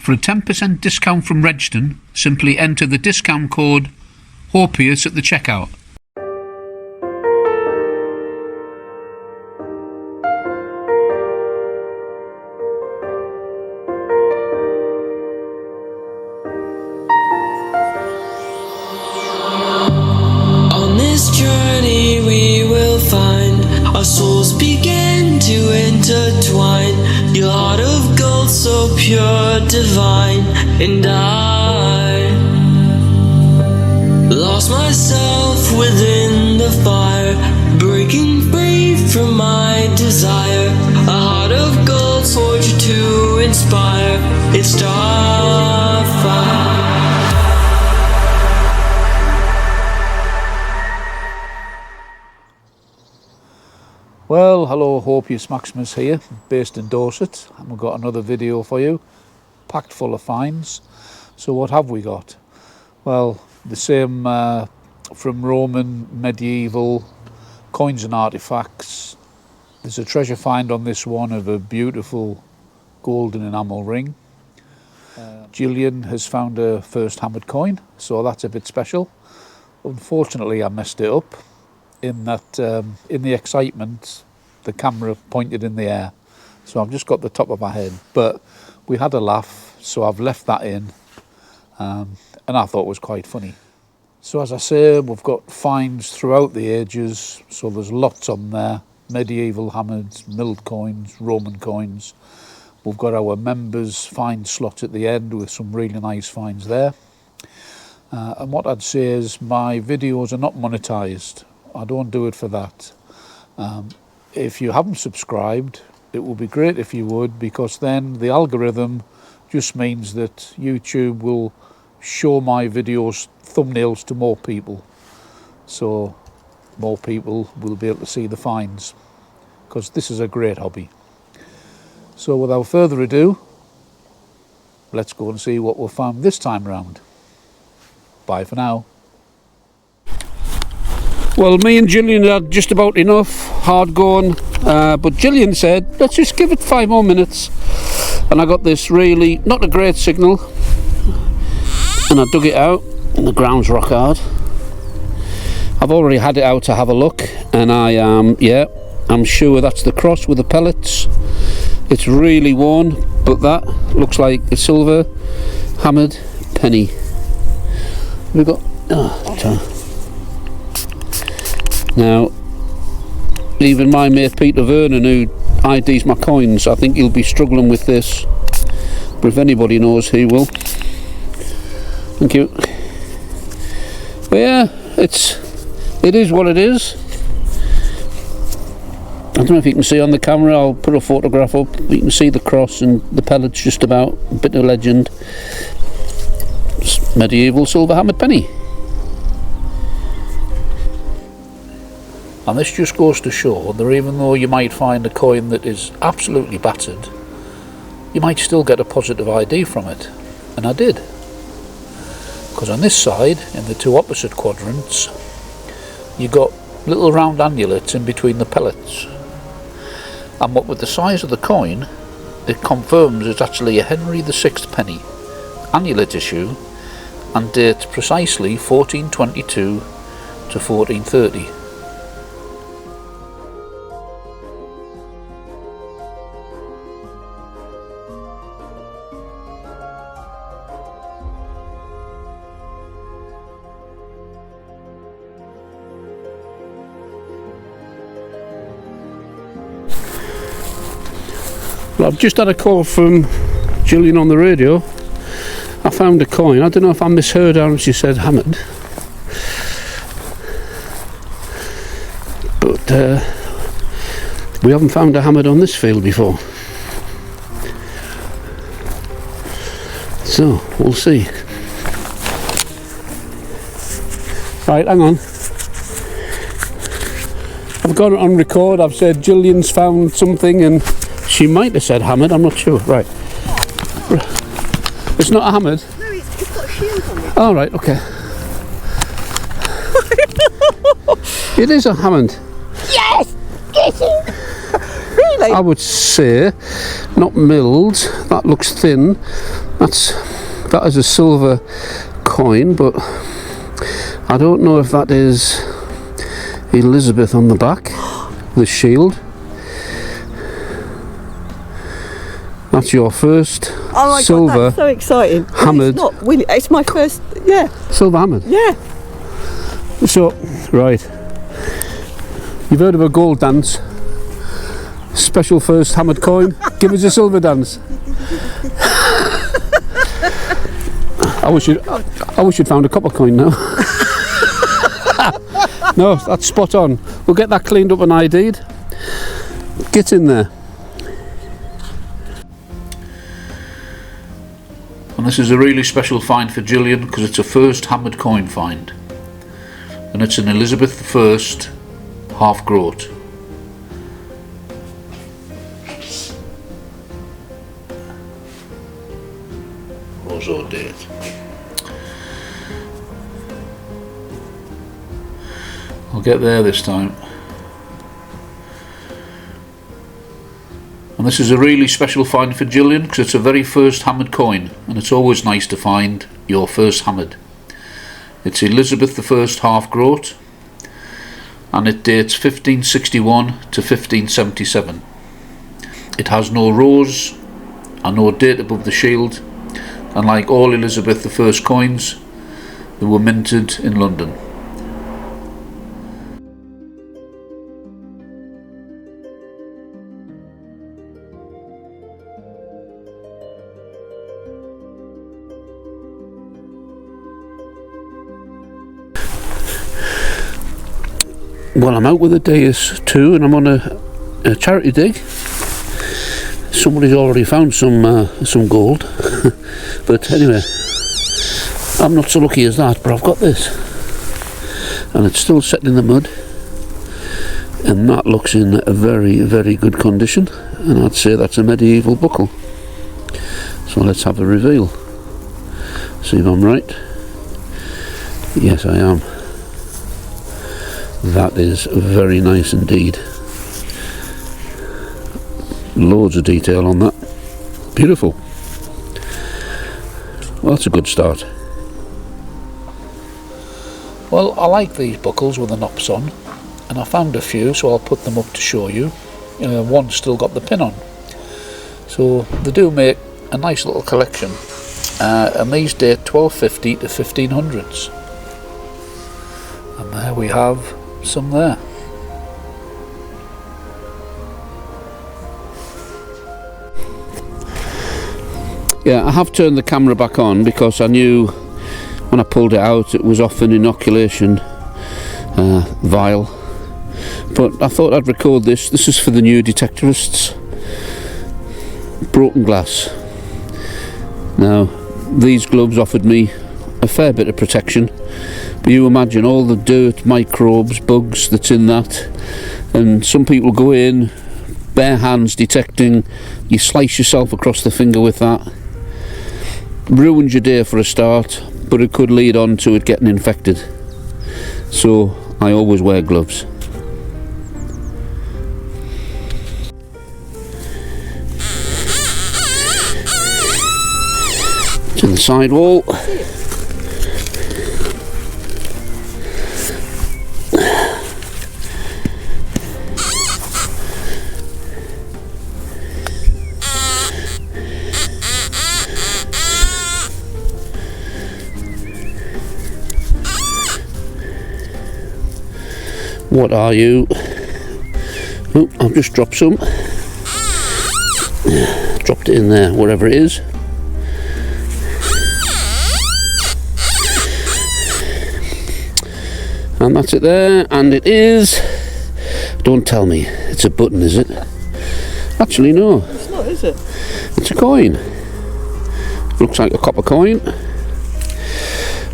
For a 10% discount from Regton, simply enter the discount code HOPEUS at the checkout. On this journey we will find our souls begin to intertwine. Your heart of gold so pure, divine, and I lost myself within the fire, breaking free from my desire. A heart of gold forged to inspire. It's starfire. Well, hello, HOPEUS Maximus here, based in Dorset, and we've got another video for you, packed full of finds. So what have we got? Well, the same from Roman, medieval, coins and artefacts. There's a treasure find on this one of a beautiful golden enamel ring. Gillian has found her first hammered coin, so that's a bit special. Unfortunately, I messed it up. In that, in the excitement, the camera pointed in the air, so I've just got the top of my head. But we had a laugh, so I've left that in, and I thought it was quite funny. So as I say, we've got finds throughout the ages, so there's lots on there: medieval hammers, milled coins, Roman coins. We've got our members find slot at the end with some really nice finds there. And what I'd say is my videos are not monetized. I don't do it for that. If you haven't subscribed, it would be great if you would, because then the algorithm just means that YouTube will show my videos thumbnails to more people, so more people will be able to see the finds, because this is a great hobby. So without further ado, let's go and see what we've found this time round. Bye for now. Well, me and Gillian had just about enough, hard going, but Gillian said, let's just give it 5 more minutes. And I got this really, not a great signal, and I dug it out, and the ground's rock hard. I've already had it out to have a look, and I'm sure that's the cross with the pellets. It's really worn, but that looks like a silver hammered penny. We've got, now, even my mate Peter Vernon, who IDs my coins, I think he'll be struggling with this. But if anybody knows, he will. Thank you. But yeah, it is what it is. I don't know if you can see on the camera, I'll put a photograph up. You can see the cross and the pellets just about, a bit of legend. It's medieval silver hammered penny. And this just goes to show that even though you might find a coin that is absolutely battered, you might still get a positive ID from it. And I did. Because on this side, in the two opposite quadrants, you got little round annulets in between the pellets. And what with the size of the coin, it confirms it's actually a Henry VI penny, annulet issue, and dates precisely 1422 to 1430. Well, I've just had a call from Gillian on the radio. I found a coin. I don't know if I misheard her and she said hammered. But we haven't found a hammered on this field before. So, we'll see. Right, hang on. I've got it on record. I've said Gillian's found something and she might have said hammered, I'm not sure. Right. It's not a hammered? No, it's got a shield on it. Oh, right, okay. It is a hammond. Yes! Get it! Really? I would say, not milled. That looks thin. That is a silver coin, but I don't know if that is Elizabeth on the back, the shield. That's your first Oh my silver God, that's so exciting. But hammered. It's not Willie. It's my first. Yeah. silver hammered. Yeah. So, right. You've heard of a gold dance? Special first hammered coin. Give us a silver dance. I wish you'd found a copper coin now. No, that's spot on. We'll get that cleaned up and ID'd. Get in there. And this is a really special find for Gillian because it's a first hammered coin find. And it's an Elizabeth I half groat. Roseau date. I'll get there this time. And this is a really special find for Gillian because it's a very first hammered coin, and it's always nice to find your first hammered. It's Elizabeth I half groat, and it dates 1561 to 1577. It has no rose and no date above the shield, and like all Elizabeth I coins, they were minted in London. Well, I'm out with the DEUS too, and I'm on a charity dig. Somebody's already found some gold, but anyway, I'm not so lucky as that. But I've got this, and it's still set in the mud, and that looks in a very, very good condition. And I'd say that's a medieval buckle. So let's have a reveal. See if I'm right. Yes, I am. That is very nice indeed. Loads of detail on that. Beautiful. Well, that's a good start. Well, I like these buckles with the knops on, and I found a few, so I'll put them up to show you. One's still got the pin on. So they do make a nice little collection, and these date 1250 to 1500's. And there we have some there. Yeah, I have turned the camera back on because I knew when I pulled it out it was off an inoculation vial. But I thought I'd record this. This is for the new detectorists. Broken glass. Now, these gloves offered me a fair bit of protection, but you imagine all the dirt, microbes, bugs that's in that, and some people go in bare hands detecting. You slice yourself across the finger with that. Ruins your day for a start, but it could lead on to it getting infected. So I always wear gloves. To the sidewall. What are you? Oh, I've just dropped some. Dropped it in there, wherever it is. And that's it there, and it is... Don't tell me, it's a button, is it? Actually, no. It's not, is it? It's a coin. Looks like a copper coin.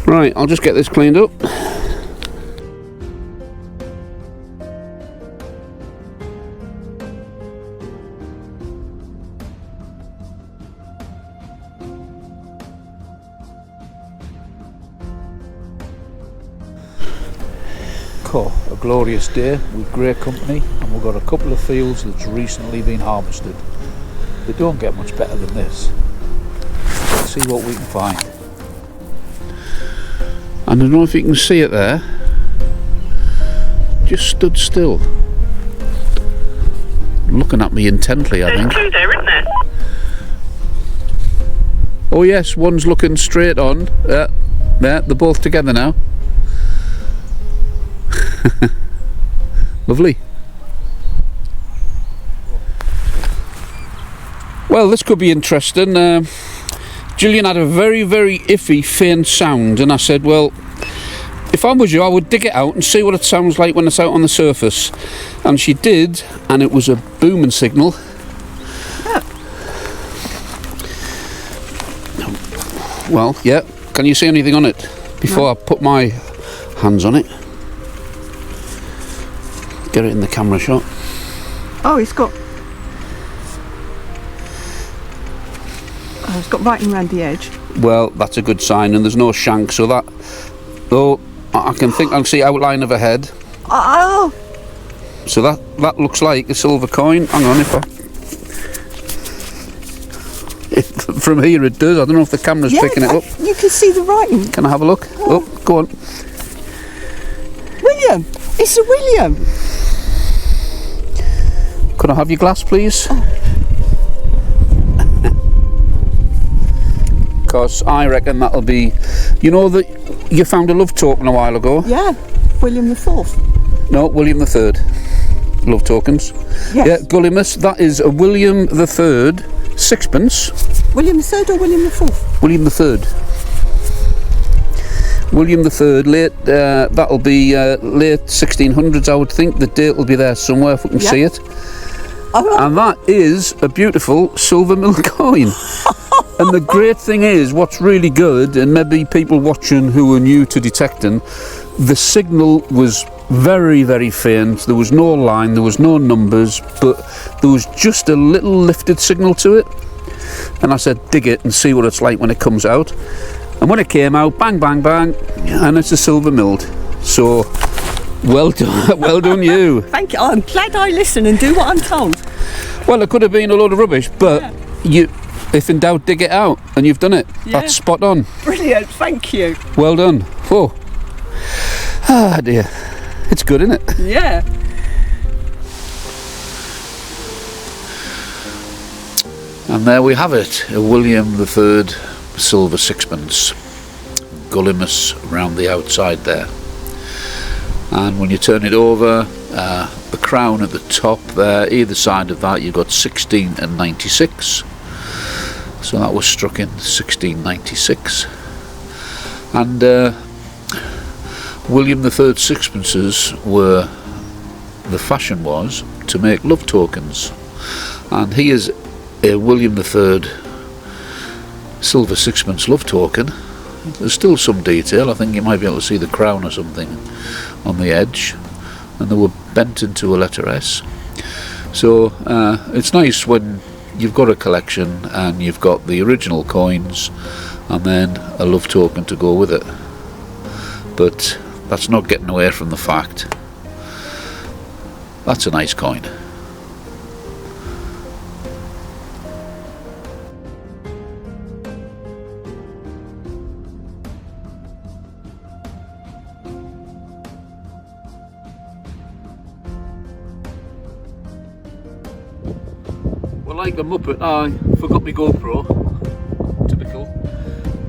Right, I'll just get this cleaned up. Oh, a glorious day with great company, and we've got a couple of fields that's recently been harvested. They don't get much better than this. Let's see what we can find. And I don't know if you can see it there. Just stood still. Looking at me intently, I think. There's two there, isn't there? Oh yes, one's looking straight on. Yeah, they're both together now. Lovely. Well, this could be interesting. Gillian had a very, very iffy, faint sound, and I said, well, if I was you, I would dig it out and see what it sounds like when it's out on the surface. And she did, and it was a booming signal. Well, yeah. Can you see anything on it before I put my hands on it? Get it in the camera shot. Oh, it's got writing around the edge. Well, that's a good sign, and there's no shank, so that... Oh, I can see outline of a head. Oh! So that looks like a silver coin. Hang on, from here it does. I don't know if the camera's picking it up. You can see the writing. Can I have a look? Oh, go on. William! It's a William! Could I have your glass, please? Because I reckon that'll be... You know that you found a love token a while ago? Yeah, William the Fourth. No, William the Third. Love tokens. Yes. Yeah, Gullimus, that is a William the Third sixpence. William the Third or William the Fourth? William the Third. William the Third, late, that'll be late 1600's, I would think. The date will be there somewhere if we can see it. And that is a beautiful silver mill coin. And the great thing is, what's really good, and maybe people watching who are new to detecting, the signal was very, very faint. There was no line, there was no numbers, but there was just a little lifted signal to it. And I said, dig it and see what it's like when it comes out. And when it came out, bang, bang, bang, and it's a silver milled. So, well done, well done you. Thank you. I'm glad I listen and do what I'm told. Well, it could have been a load of rubbish, but if in doubt, dig it out, and you've done it. Yeah. That's spot on. Brilliant, thank you. Well done. Oh, dear. It's good, isn't it? Yeah. And there we have it, a William the Third silver sixpence. Gullimus round the outside there. And when you turn it over, the crown at the top there, either side of that, you've got 16 and 96. So that was struck in 1696. And William the Third sixpences were, the fashion was to make love tokens. And he is a William the Third silver sixpence love token. There's still some detail. I think you might be able to see the crown or something on the edge, and they were bent into a letter S. So it's nice when you've got a collection and you've got the original coins and then a love token to go with it. But that's not getting away from the fact that's a nice coin. Well, like a muppet, I forgot my GoPro. Typical.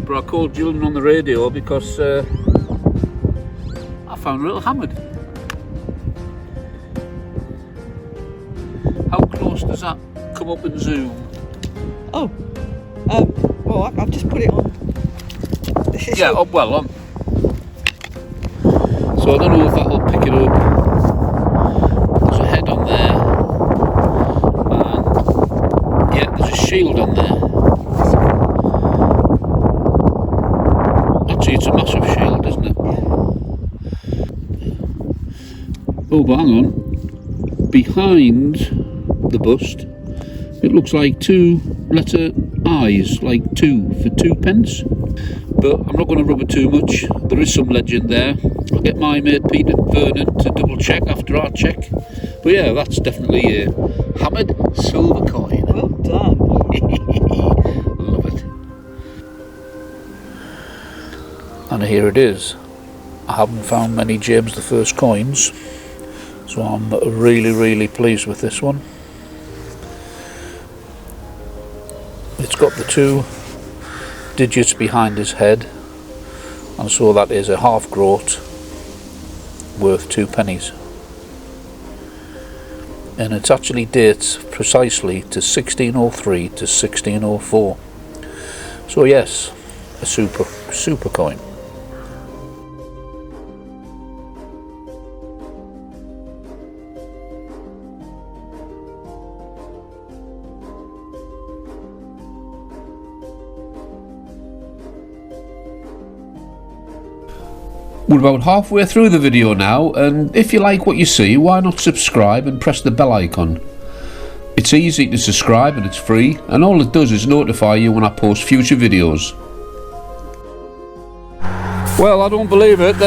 But I called Gillian on the radio because I found a little hammered. How close does that come up and zoom? Oh, well, I've just put it on. Yeah, well on. So I don't know if that'll pick it up. There's a head on there. And yeah, there's a shield on there. Actually, it's a massive shield, isn't it? Oh, but hang on. Behind the bust, it looks like two letter I's, like 2 for 2 pence. but I'm not going to rub it too much. There is some legend there. I'll get my mate Peter Vernon to double check after our check. But yeah, that's definitely a hammered silver coin. Well done. Love it. And here it is. I haven't found many James I coins, so I'm really pleased with this one. It's got the 2 digits behind his head, and so that is a half groat worth 2 pennies. And it actually dates precisely to 1603 to 1604. So yes, a super coin. We're about halfway through the video now, and if you like what you see, why not subscribe and press the bell icon. It's easy to subscribe and it's free, and all it does is notify you when I post future videos. Well, I don't believe it.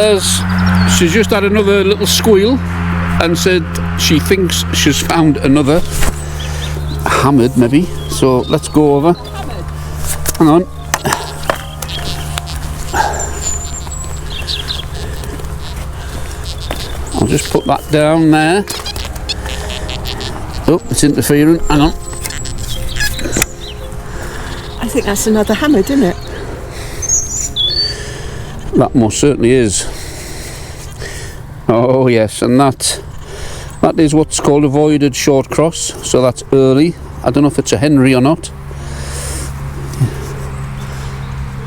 She's just had another little squeal and said she thinks she's found another hammered, maybe. So let's go over. Hang on. I'll just put that down there. Oh, it's interfering. Hang on. I think that's another hammered, isn't it? That most certainly is. Oh yes, and that is what's called a voided short cross. So that's early. I don't know if it's a Henry or not.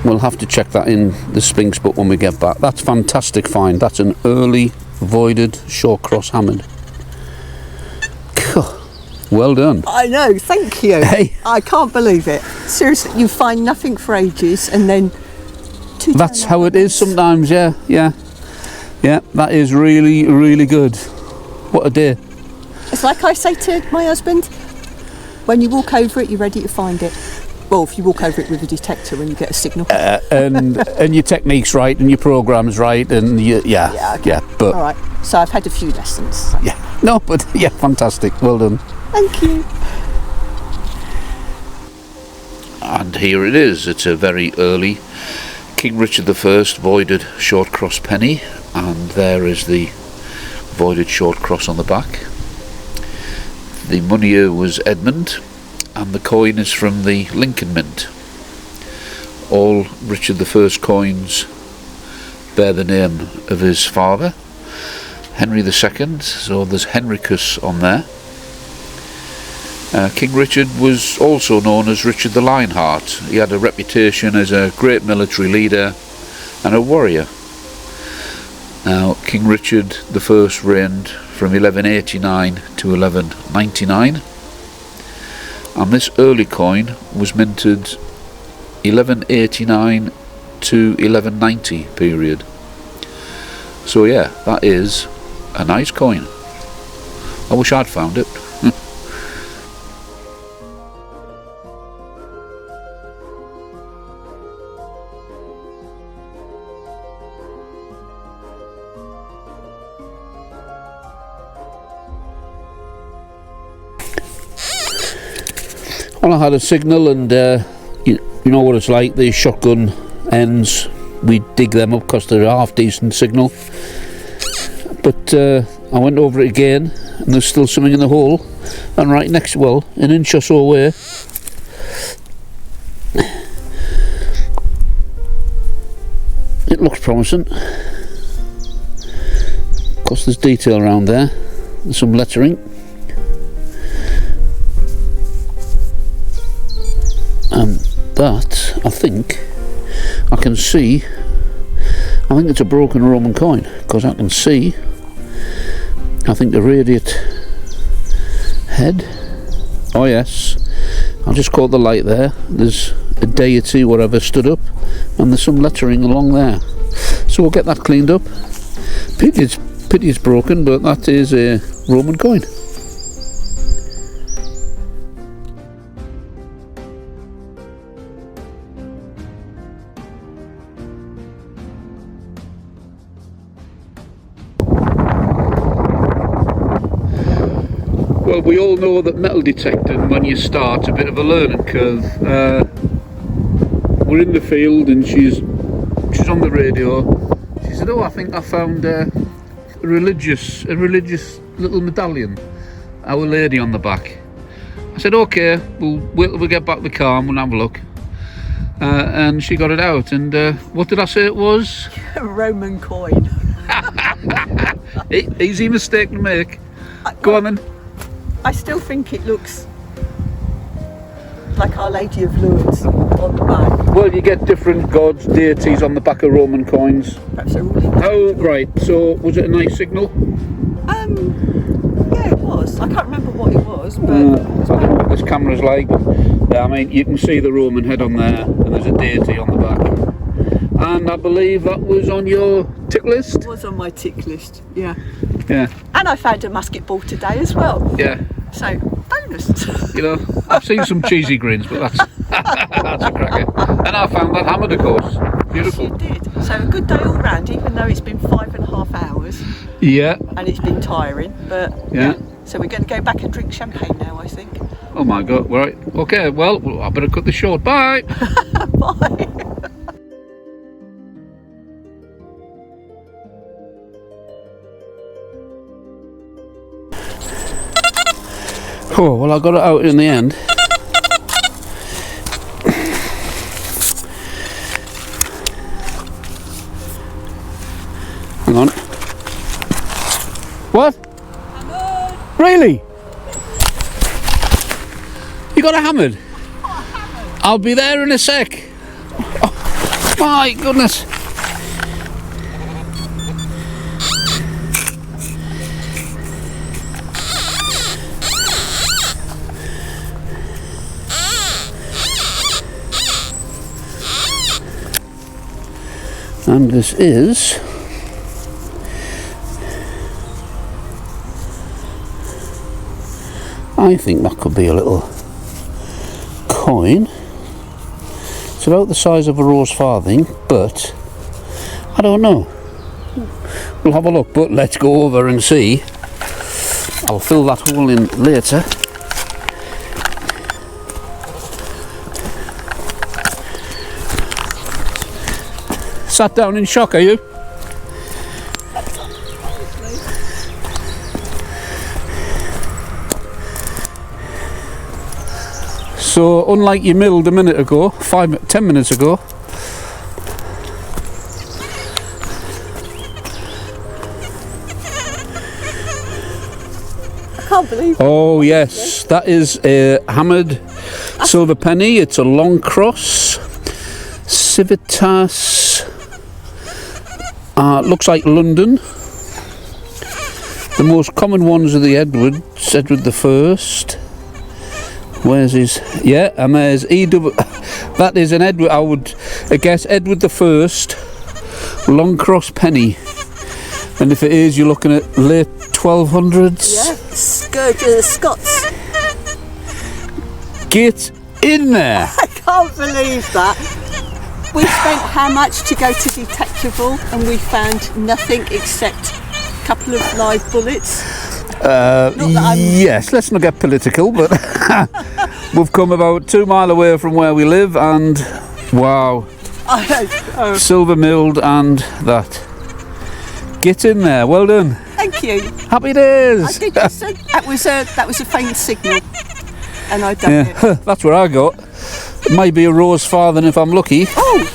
We'll have to check that in the Spinks book when we get back. That's fantastic find. That's an early voided short cross hammered. Well done. I know, thank you. Hey. I can't believe it. Seriously, you find nothing for ages and then That's how it is sometimes, yeah. That is really good. What a day. It's like I say to my husband, when you walk over it, you're ready to find it. Well, if you walk over it with a detector and you get a signal. And your technique's right and your program's right and but all right, so I've had a few lessons. So. yeah, no, but yeah, fantastic. Well done. Thank you. And here it is. It's a very early King Richard I voided short cross penny, and there is the voided short cross on the back. The moneyer was Edmund, and the coin is from the Lincoln Mint. All Richard I coins bear the name of his father, Henry II, so there's Henricus on there. King Richard was also known as Richard the Lionheart. He had a reputation as a great military leader and a warrior. Now, King Richard I reigned from 1189 to 1199, and this early coin was minted 1189 to 1190 period. So yeah, that is a nice coin. I wish I'd found it. Well, I had a signal, and you know what it's like, these shotgun ends, we dig them up because they're a half decent signal. But I went over it again, and there's still something in the hole, and right next, well, an inch or so away, it looks promising. Of course, there's detail around there, and some lettering. And that, I think, I can see, I think it's a broken Roman coin, because I can see, I think the radiate head, oh yes, I just caught the light there, there's a deity, whatever, stood up, and there's some lettering along there. So we'll get that cleaned up. Pity it's broken, but that is a Roman coin. Well, we all know that metal detecting, when you start, a bit of a learning curve. We're in the field and she's on the radio. She said, "Oh, I think I found a religious little medallion, Our Lady on the back." I said, "Okay, we'll wait till we get back to the car and we'll have a look." And she got it out, and what did I say it was? A Roman coin. Easy mistake to make. Go on then. I still think it looks like Our Lady of Lourdes on the back. Well, you get different gods, deities on the back of Roman coins. Perhaps they're all in. Oh, right. So, was it a nice signal? Yeah, it was. I can't remember what it was, but I don't know what this camera's like. Yeah, I mean, you can see the Roman head on there, and there's a deity on the back. And I believe that was on your tick list? it was on my tick list. Yeah. Yeah. And I found a musket ball today as well. Yeah. So, bonus. You know, I've seen some cheesy grins, but that's that's a cracker. And I found that hammered, of course. Beautiful. You did. So a good day all round, even though it's been 5.5 hours Yeah. and it's been tiring. But Yeah. So we're going to go back and drink champagne now, I think. Oh my God. Right. Okay. Well, I better cut this short. Bye. Bye. Oh, well, I got it out in the end. Hang on. What? Hammered. Really? You got a hammered? I'll be there in a sec. Oh, my goodness. And this is I think that could be a little coin. It's about the size of a rose farthing, but I don't know. We'll have a look, but let's go over and see. I'll fill that hole in later. Sat down in shock, are you? So, unlike you milled a minute ago, 10 minutes ago, I can't believe it. oh yes, that is a hammered silver penny. It's a long cross, Civitas. Looks like London. The most common ones are the Edwards, Edward the First. Where's his? Yeah, and there's EW. That is an Edward. I would guess Edward the First, long cross penny. And if it is, you're looking at late 1200's. Yeah, Scourge of the Scots. Get in there! I can't believe that. We spent how much to go to Detectable and we found nothing except a couple of live bullets. Yes, let's not get political, but we've come about 2 miles away from where we live, and wow, silver milled and that. Get in there, well done. Thank you. Happy days. I did just say that was a faint signal, and I done it. Yeah, that's what I got. It might be a rose farthing if I'm lucky. Oh,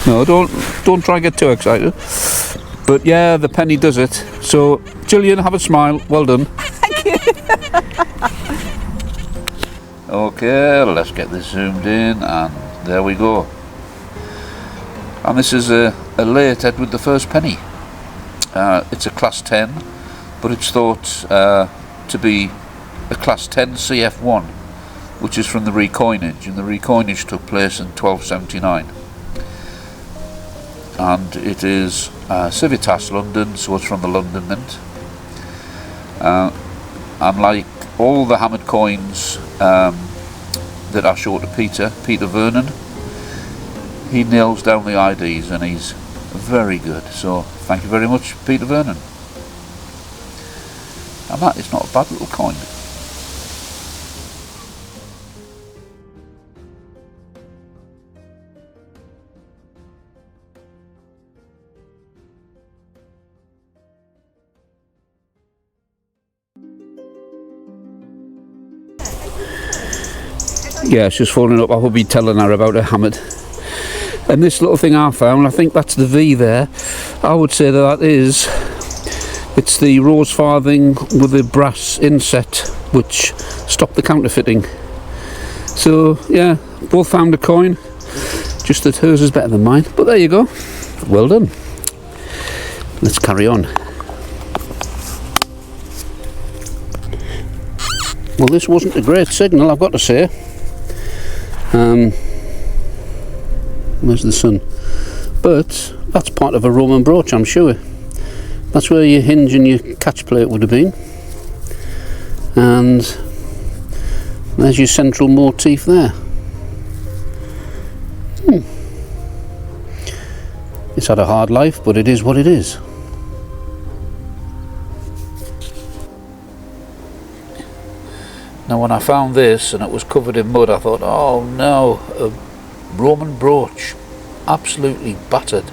No, don't try and get too excited. But yeah, the penny does it. So, Gillian, have a smile. Well done. thank you. Okay, let's get this zoomed in, and there we go. And this is a late Edward the First penny. It's a class 10, but it's thought to be a class 10 CF1, which is from the recoinage, and the recoinage took place in 1279. And it is Civitas London, so it's from the London Mint. And like all the hammered coins that I showed to Peter Vernon, he nails down the IDs and he's very good. So thank you very much, Peter Vernon. And that is not a bad little coin. Yeah, it's just falling up. I will be telling her about it hammered. And this little thing I found, I think that's the V there. I would say that is, it's the rose farthing with the brass inset which stopped the counterfeiting. So yeah, both found a coin, just that hers is better than mine. But there you go. Well done. Let's carry on. Well, this wasn't a great signal, I've got to say. Where's the sun? But that's part of a Roman brooch, I'm sure. That's where your hinge and your catch plate would have been. And there's your central motif there. It's had a hard life, but it is what it is. Now when I found this and it was covered in mud, I thought, oh no, a Roman brooch, absolutely battered.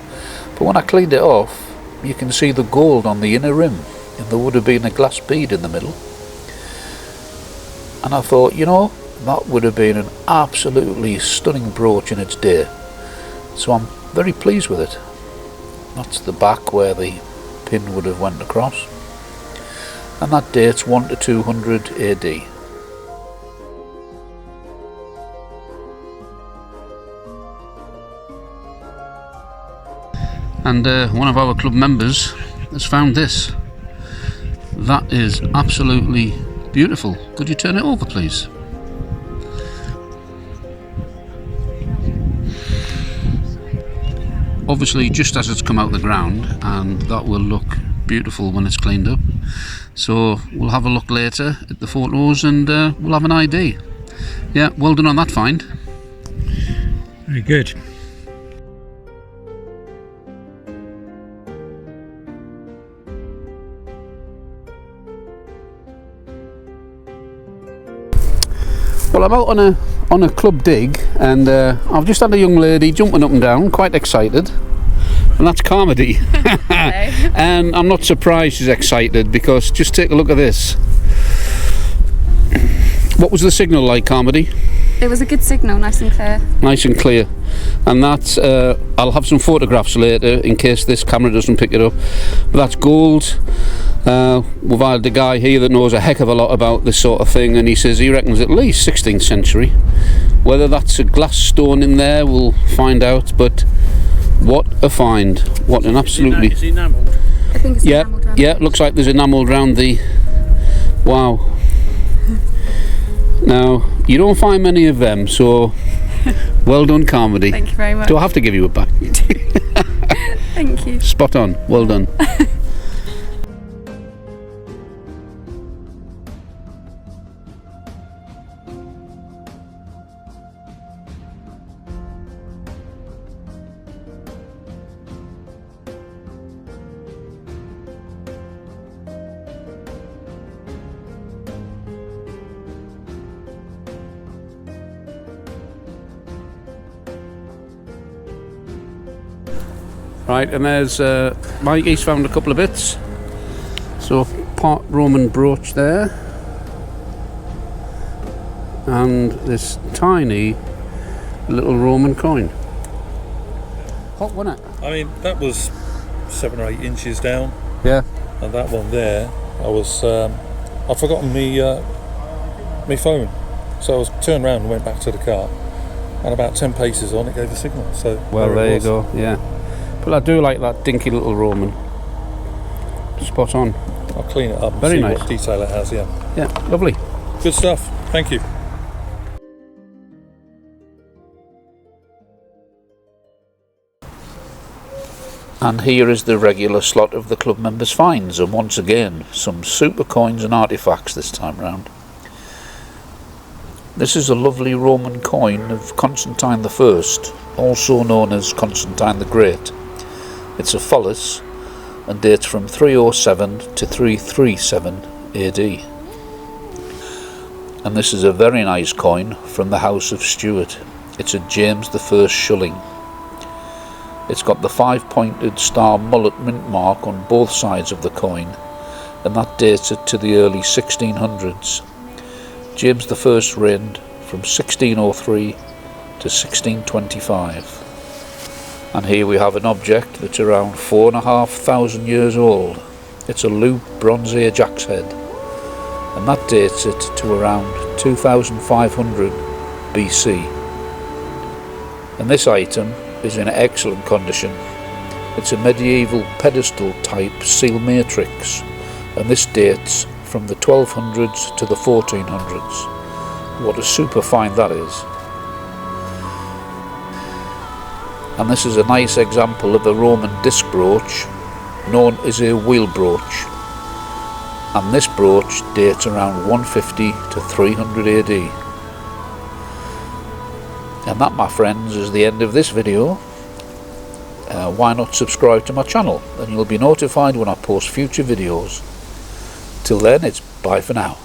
But when I cleaned it off, you can see the gold on the inner rim, and there would have been a glass bead in the middle. And I thought, you know, that would have been an absolutely stunning brooch in its day. So I'm very pleased with it. That's the back where the pin would have went across. And that dates 1 to 200 AD. And one of our club members has found this. That is absolutely beautiful. Could you turn it over, please? Obviously just as it's come out of the ground, and that will look beautiful when it's cleaned up. So we'll have a look later at the photos and we'll have an ID. Yeah, well done on that find. Very good. Well, I'm out on a club dig, and I've just had a young lady jumping up and down, quite excited, and that's Carmody. And I'm not surprised she's excited, because just take a look at this. What was the signal like, Carmody? It was a good signal, nice and clear. Nice and clear. And that's, I'll have some photographs later in case this camera doesn't pick it up. But that's gold. We've had a guy here that knows a heck of a lot about this sort of thing, and he says he reckons at least 16th century. Whether that's a glass stone in there, we'll find out. But what a find! What an absolutely... Is it enamelled? I think it's enamelled round. Yeah, looks like there's enamelled round the... Wow. Now, you don't find many of them, so well done, Carmody. Thank you very much. Do I have to give you a back? Thank you. Spot on. Well done. Right, and there's Mike, he's found a couple of bits. So part Roman brooch there, and this tiny little Roman coin. Hot, wasn't it? I mean, that was 7 or 8 inches down, Yeah. and that one there, I was I'd forgotten me phone, so I was turned around and went back to the car, and about 10 paces on it gave the signal. So Well, there you go. Yeah. But I do like that dinky little Roman. Spot on. I'll clean it up and Very see nice. what detail it has. Yeah, Yeah, lovely. good stuff. Thank you. And here is the regular slot of the club members' finds, and once again some super coins and artefacts this time round. This is a lovely Roman coin of Constantine I, also known as Constantine the Great. It's a phallus and dates from 307 to 337 AD. And this is a very nice coin from the House of Stuart. It's a James I shilling. It's got the 5-pointed star mullet mint mark on both sides of the coin, and that dates it to the early 1600's. James I reigned from 1603 to 1625. And here we have an object that's around 4,500 years old. It's a loop Bronze Age axe head, and that dates it to around 2500 BC. And this item is in excellent condition. It's a medieval pedestal type seal matrix, and this dates from the 1200's to the 1400's. What a super find that is. And this is a nice example of a Roman disc brooch known as a wheel brooch, and this brooch dates around 150 to 300 AD. And that, my friends, is the end of this video. Why not subscribe to my channel, and you'll be notified when I post future videos. Till then, it's bye for now.